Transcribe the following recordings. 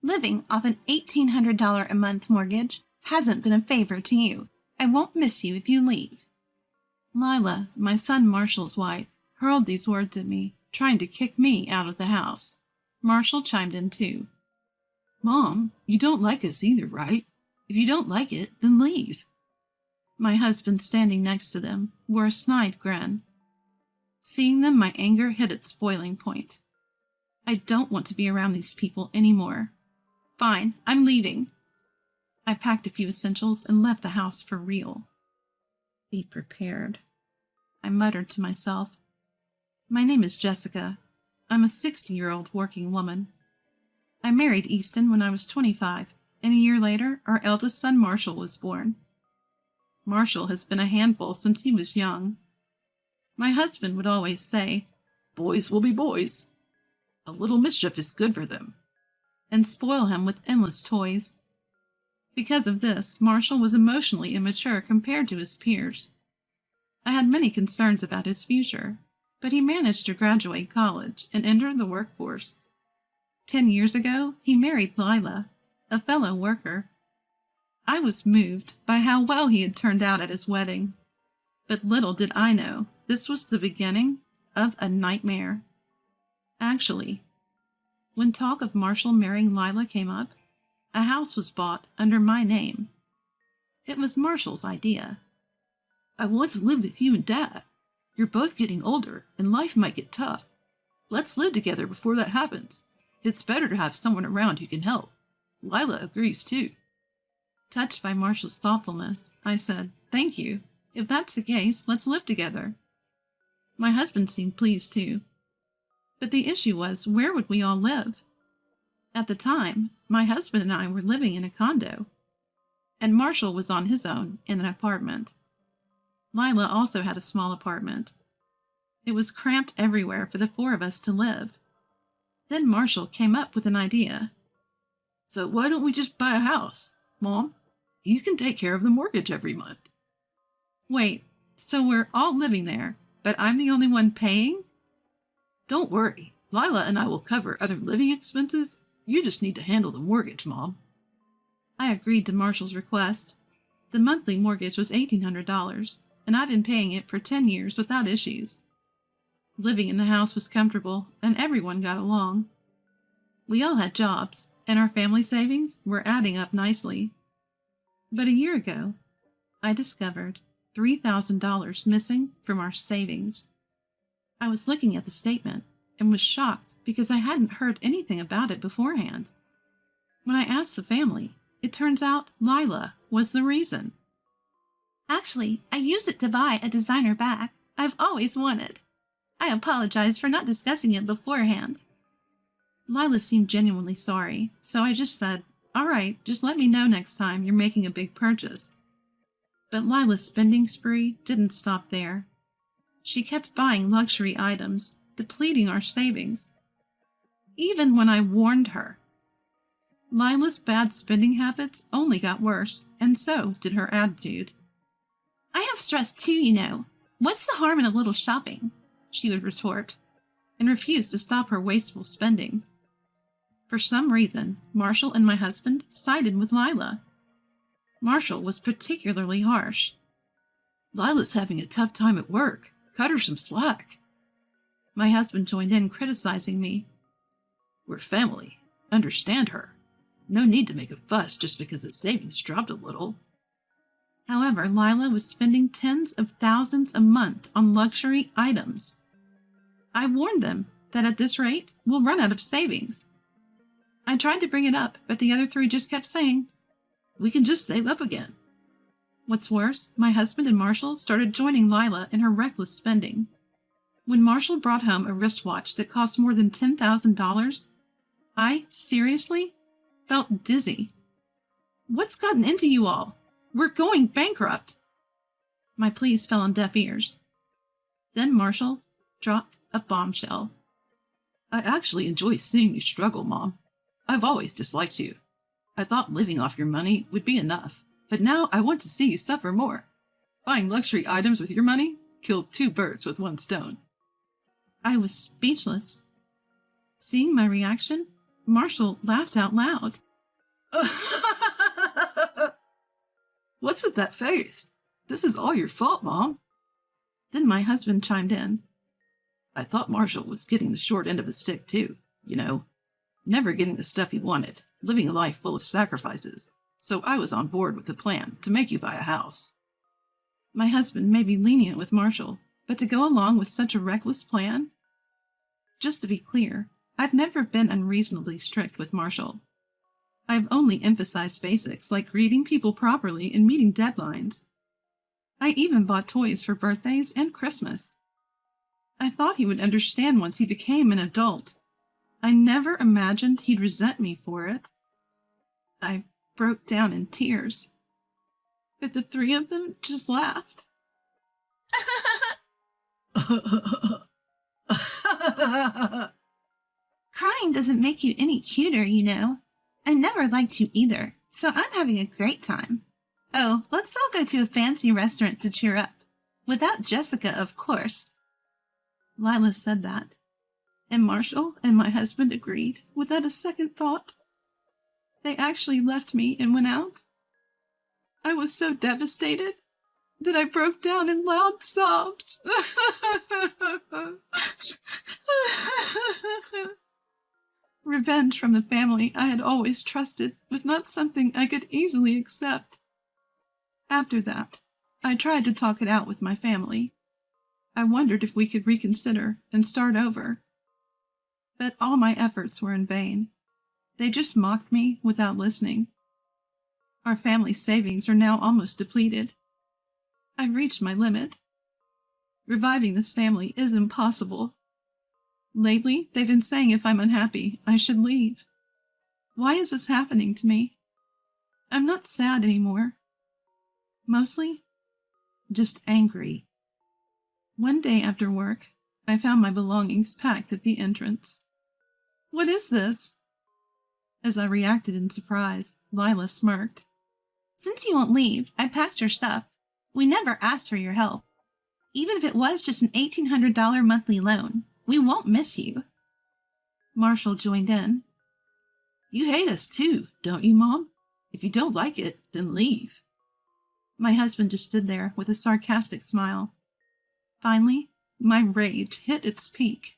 Living off an $1,800 a month mortgage hasn't been a favor to you. I won't miss you if you leave." Lila, my son Marshall's wife, hurled these words at me, trying to kick me out of the house. Marshall chimed in too. "Mom, you don't like us either, right? If you don't like it, then leave." My husband, standing next to them, wore a snide grin. Seeing them, my anger hit its boiling point. I don't want to be around these people anymore. Fine, I'm leaving. I packed a few essentials and left the house for real. Be prepared, I muttered to myself. My name is Jessica. I'm a 60-year-old working woman. I married Easton when I was 25, and a year later, our eldest son Marshall was born. Marshall has been a handful since he was young. My husband would always say, "Boys will be boys. A little mischief is good for them," and spoil him with endless toys. Because of this, Marshall was emotionally immature compared to his peers. I had many concerns about his future, but he managed to graduate college and enter the workforce. 10 years ago, he married Lila, a fellow worker. I was moved by how well he had turned out at his wedding, but little did I know this was the beginning of a nightmare. Actually, when talk of Marshall marrying Lila came up, a house was bought under my name. It was Marshall's idea. "I want to live with you and Dad. You're both getting older, and life might get tough. Let's live together before that happens. It's better to have someone around who can help." Lila agrees too. Touched by Marshall's thoughtfulness, I said, "Thank you. If that's the case, let's live together." My husband seemed pleased too. But the issue was, where would we all live? At the time, my husband and I were living in a condo, and Marshall was on his own in an apartment. Lila also had a small apartment. It was cramped everywhere for the four of us to live. Then Marshall came up with an idea. "So why don't we just buy a house? Mom, you can take care of the mortgage every month." Wait, so we're all living there, but I'm the only one paying? "Don't worry. Lila and I will cover other living expenses. You just need to handle the mortgage, Mom." I agreed to Marshall's request. The monthly mortgage was $1,800, and I've been paying it for 10 years without issues. Living in the house was comfortable, and everyone got along. We all had jobs, and our family savings were adding up nicely. But a year ago, I discovered $3,000 missing from our savings. I was looking at the statement and was shocked because I hadn't heard anything about it beforehand. When I asked the family, it turns out Lila was the reason. "Actually, I used it to buy a designer bag I've always wanted. I apologize for not discussing it beforehand." Lila seemed genuinely sorry, so I just said, "All right, just let me know next time you're making a big purchase." But Lila's spending spree didn't stop there. She kept buying luxury items, depleting our savings. Even when I warned her. Lila's bad spending habits only got worse, and so did her attitude. "I have stress too, you know. What's the harm in a little shopping?" she would retort, and refuse to stop her wasteful spending. For some reason, Marshall and my husband sided with Lila. Marshall was particularly harsh. "Lila's having a tough time at work. Cut her some slack." My husband joined in, criticizing me. "We're family. Understand her. No need to make a fuss just because the savings dropped a little." However, Lila was spending tens of thousands a month on luxury items. I warned them that at this rate, we'll run out of savings. I tried to bring it up, but the other three just kept saying, "We can just save up again." What's worse, my husband and Marshall started joining Lila in her reckless spending. When Marshall brought home a wristwatch that cost more than $10,000, I, seriously, felt dizzy. "What's gotten into you all? We're going bankrupt." My pleas fell on deaf ears. Then Marshall dropped a bombshell. "I actually enjoy seeing you struggle, Mom. I've always disliked you. I thought living off your money would be enough, but now I want to see you suffer more. Buying luxury items with your money killed 2 birds with 1 stone. I was speechless. Seeing my reaction, Marshall laughed out loud. What's with that face? This is all your fault, Mom. Then my husband chimed in. I thought Marshall was getting the short end of the stick, too. You know, never getting the stuff he wanted, living a life full of sacrifices. So I was on board with the plan to make you buy a house. My husband may be lenient with Marshall, but to go along with such a reckless plan? Just to be clear, I've never been unreasonably strict with Marshall. I've only emphasized basics like greeting people properly and meeting deadlines. I even bought toys for birthdays and Christmas. I thought he would understand once he became an adult. I never imagined he'd resent me for it. I broke down in tears, but the three of them just laughed. Crying doesn't make you any cuter, you know. I never liked you either, so I'm having a great time. Oh, let's all go to a fancy restaurant to cheer up. Without Jessica, of course. Lila said that, and Marshall and my husband agreed without a second thought. They actually left me and went out. I was so devastated that I broke down in loud sobs. Revenge from the family I had always trusted was not something I could easily accept. After that, I tried to talk it out with my family. I wondered if we could reconsider and start over. But all my efforts were in vain. They just mocked me without listening. Our family savings are now almost depleted. I've reached my limit. Reviving this family is impossible. Lately, they've been saying if I'm unhappy, I should leave. Why is this happening to me? I'm not sad anymore. Mostly, just angry. One day after work, I found my belongings packed at the entrance. What is this? As I reacted in surprise, Lila smirked. Since you won't leave, I packed your stuff. We never asked for your help. Even if it was just an $1,800 monthly loan, we won't miss you. Marshall joined in. You hate us too, don't you, Mom? If you don't like it, then leave. My husband just stood there with a sarcastic smile. Finally, my rage hit its peak.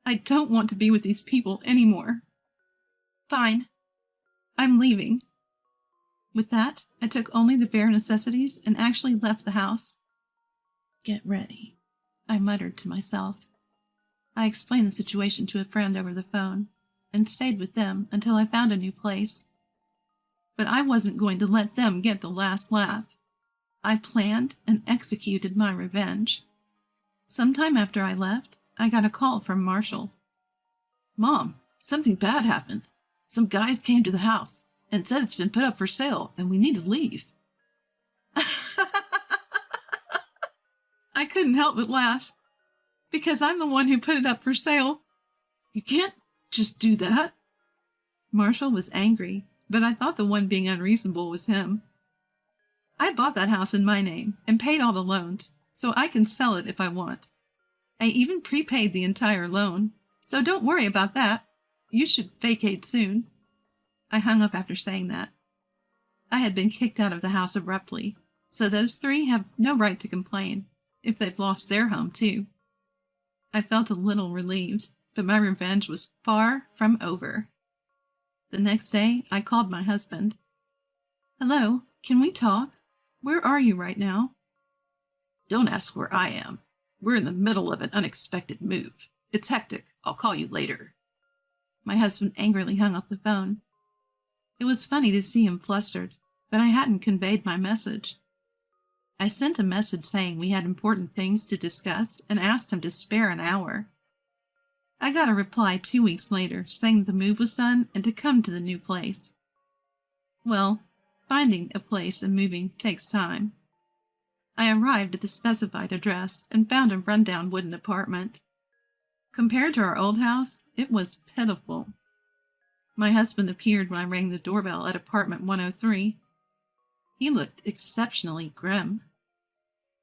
I don't want to be with these people anymore. Fine. I'm leaving. With that, I took only the bare necessities and actually left the house. Get ready, I muttered to myself. I explained the situation to a friend over the phone and stayed with them until I found a new place. But I wasn't going to let them get the last laugh. I planned and executed my revenge. Sometime after I left, I got a call from Marshall. Mom, something bad happened. Some guys came to the house and said it's been put up for sale and we need to leave. I couldn't help but laugh, because I'm the one who put it up for sale. You can't just do that. Marshall was angry, but I thought the one being unreasonable was him. I bought that house in my name and paid all the loans, so I can sell it if I want. I even prepaid the entire loan, so don't worry about that. You should vacate soon. I hung up after saying that. I had been kicked out of the house abruptly, so those three have no right to complain, if they've lost their home too. I felt a little relieved, but my revenge was far from over. The next day, I called my husband. Hello, can we talk? Where are you right now? Don't ask where I am. We're in the middle of an unexpected move. It's hectic. I'll call you later. My husband angrily hung up the phone. It was funny to see him flustered, but I hadn't conveyed my message. I sent a message saying we had important things to discuss and asked him to spare an hour. I got a reply 2 weeks later saying the move was done and to come to the new place. Well, finding a place and moving takes time. I arrived at the specified address and found a rundown wooden apartment. Compared to our old house, it was pitiful. My husband appeared when I rang the doorbell at apartment 103. He looked exceptionally grim.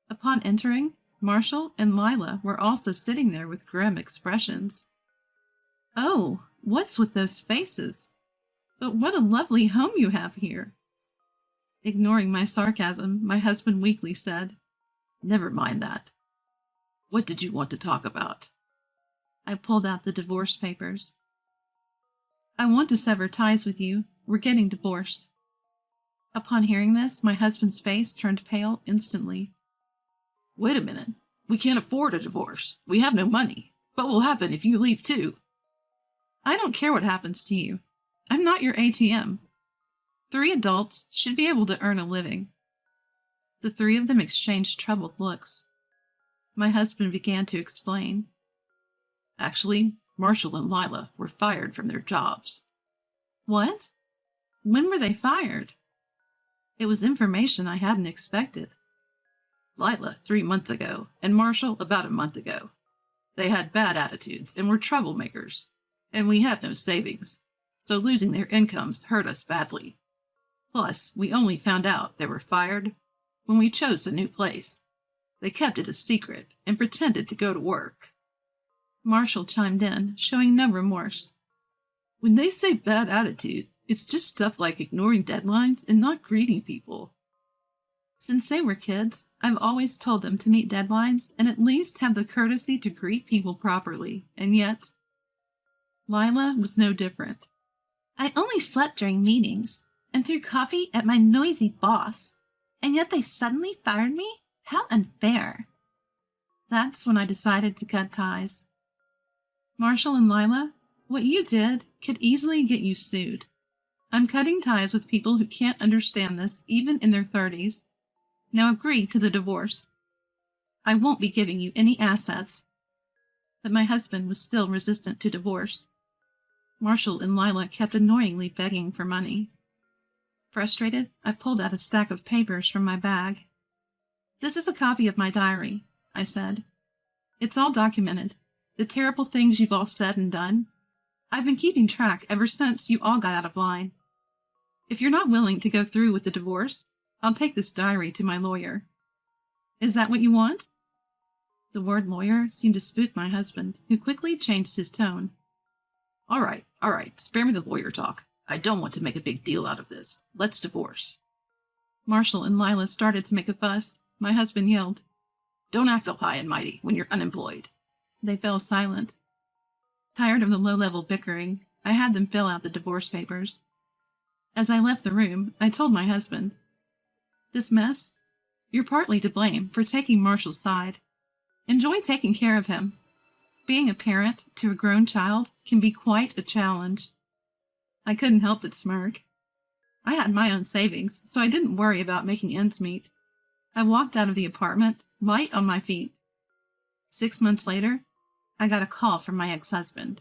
Upon entering, Marshall and Lila were also sitting there with grim expressions. Oh, What's with those faces? But what a lovely home you have here. Ignoring my sarcasm, my husband weakly said, Never mind that. What did you want to talk about? I pulled out the divorce papers. I want to sever ties with you. We're getting divorced. Upon hearing this, my husband's face turned pale instantly. Wait a minute. We can't afford a divorce. We have no money. What will happen if you leave too? I don't care what happens to you. I'm not your ATM. 3 adults should be able to earn a living. The 3 of them exchanged troubled looks. My husband began to explain. Actually, Marshall and Lila were fired from their jobs. What? When were they fired? It was information I hadn't expected. Lila 3 months ago, and Marshall about a month ago. They had bad attitudes and were troublemakers, and we had no savings, so losing their incomes hurt us badly. Plus, we only found out they were fired when we chose a new place. They kept it a secret and pretended to go to work. Marshall chimed in, showing no remorse. When they say bad attitude, it's just stuff like ignoring deadlines and not greeting people. Since they were kids, I've always told them to meet deadlines and at least have the courtesy to greet people properly, and yet Lila was no different. I only slept during meetings and threw coffee at my noisy boss, and yet they suddenly fired me? How unfair. That's when I decided to cut ties. Marshall and Lila, what you did could easily get you sued. I'm cutting ties with people who can't understand this even in their 30s. Now agree to the divorce. I won't be giving you any assets. But my husband was still resistant to divorce. Marshall and Lila kept annoyingly begging for money. Frustrated, I pulled out a stack of papers from my bag. This is a copy of my diary, I said. It's all documented. The terrible things you've all said and done. I've been keeping track ever since you all got out of line. If you're not willing to go through with the divorce, I'll take this diary to my lawyer. Is that what you want? The word lawyer seemed to spook my husband, who quickly changed his tone. All right, spare me the lawyer talk. I don't want to make a big deal out of this. Let's divorce. Marshall and Lila started to make a fuss. My husband yelled, Don't act all high and mighty when you're unemployed. They fell silent. Tired of the low-level bickering, I had them fill out the divorce papers. As I left the room, I told my husband, This mess? You're partly to blame for taking Marshall's side. Enjoy taking care of him. Being a parent to a grown child can be quite a challenge. I couldn't help but smirk. I had my own savings, so I didn't worry about making ends meet. I walked out of the apartment, light on my feet. 6 months later, I got a call from my ex-husband.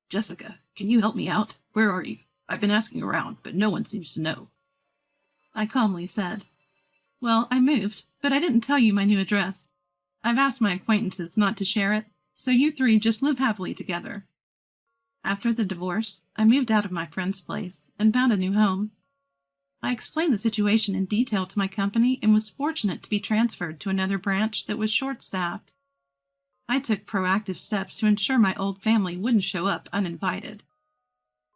Jessica, can you help me out? Where are you? I've been asking around, but no one seems to know. I calmly said, Well, I moved, but I didn't tell you my new address. I've asked my acquaintances not to share it, so you 3 just live happily together. After the divorce, I moved out of my friend's place and found a new home. I explained the situation in detail to my company and was fortunate to be transferred to another branch that was short-staffed. I took proactive steps to ensure my old family wouldn't show up uninvited.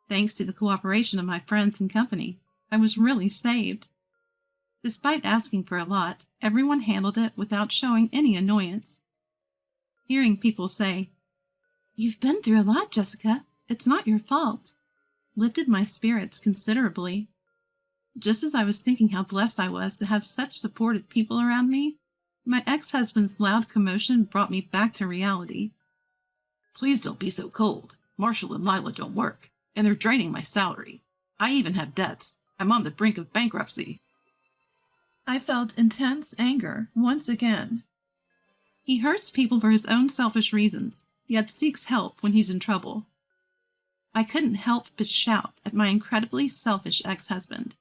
Thanks to the cooperation of my friends and company, I was really saved. Despite asking for a lot, everyone handled it without showing any annoyance. Hearing people say, You've been through a lot, Jessica. It's not your fault, lifted my spirits considerably. Just as I was thinking how blessed I was to have such supportive people around me, my ex-husband's loud commotion brought me back to reality. Please don't be so cold. Marshall and Lila don't work, and they're draining my salary. I even have debts. I'm on the brink of bankruptcy. I felt intense anger once again. He hurts people for his own selfish reasons, yet seeks help when he's in trouble. I couldn't help but shout at my incredibly selfish ex-husband.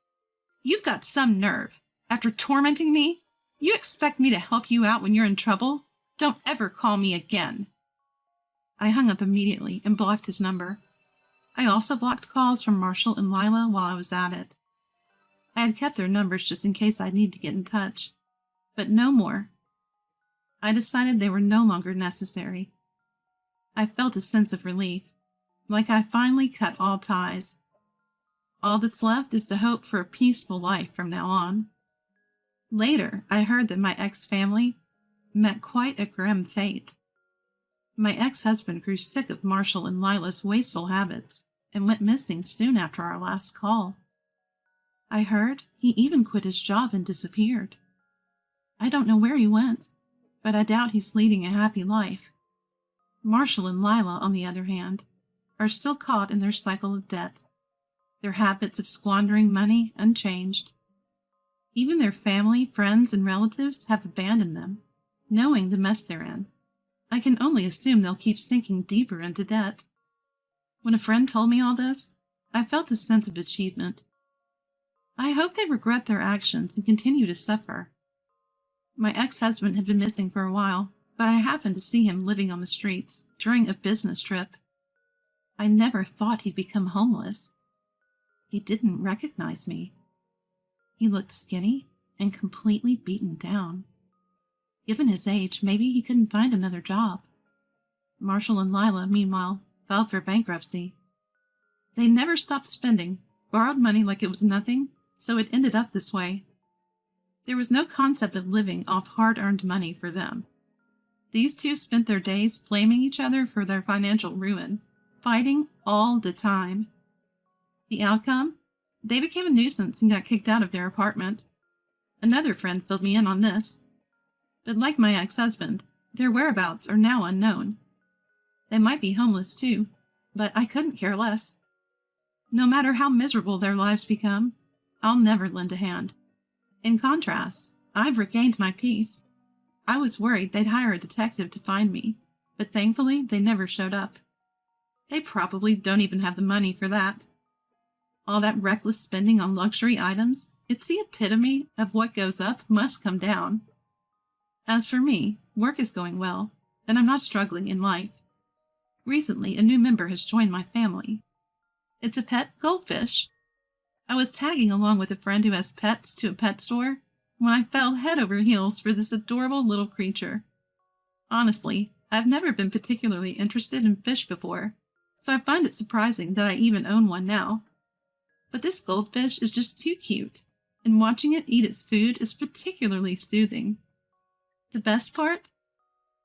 You've got some nerve. After tormenting me, you expect me to help you out when you're in trouble? Don't ever call me again. I hung up immediately and blocked his number. I also blocked calls from Marshall and Lila while I was at it. I had kept their numbers just in case I'd need to get in touch, but no more. I decided they were no longer necessary. I felt a sense of relief. like I finally cut all ties. All that's left is to hope for a peaceful life from now on. Later, I heard that my ex-family met quite a grim fate. My ex-husband grew sick of Marshall and Lila's wasteful habits and went missing soon after our last call. I heard he even quit his job and disappeared. I don't know where he went, but I doubt he's leading a happy life. Marshall and Lila, on the other hand, are still caught in their cycle of debt, their habits of squandering money unchanged. Even their family, friends, and relatives have abandoned them, knowing the mess they're in. I can only assume they'll keep sinking deeper into debt. When a friend told me all this, I felt a sense of achievement. I hope they regret their actions and continue to suffer. My ex-husband had been missing for a while, but I happened to see him living on the streets during a business trip. I never thought he'd become homeless. He didn't recognize me. He looked skinny and completely beaten down. Given his age, maybe he couldn't find another job. Marshall and Lila, meanwhile, filed for bankruptcy. They never stopped spending, borrowed money like it was nothing, so it ended up this way. There was no concept of living off hard-earned money for them. These two spent their days blaming each other for their financial ruin, fighting all the time. The outcome? They became a nuisance and got kicked out of their apartment. Another friend filled me in on this. But like my ex-husband, their whereabouts are now unknown. They might be homeless too, but I couldn't care less. No matter how miserable their lives become, I'll never lend a hand. In contrast, I've regained my peace. I was worried they'd hire a detective to find me, but thankfully they never showed up. They probably don't even have the money for that. All that reckless spending on luxury items, it's the epitome of what goes up must come down. As for me, work is going well, and I'm not struggling in life. Recently, a new member has joined my family. It's a pet goldfish. I was tagging along with a friend who has pets to a pet store when I fell head over heels for this adorable little creature. Honestly, I've never been particularly interested in fish before, so I find it surprising that I even own one now. But this goldfish is just too cute, and watching it eat its food is particularly soothing. The best part?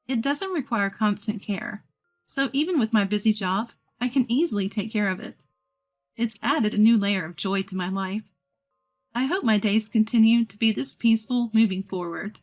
It doesn't require constant care, so even with my busy job, I can easily take care of it. It's added a new layer of joy to my life. I hope my days continue to be this peaceful moving forward.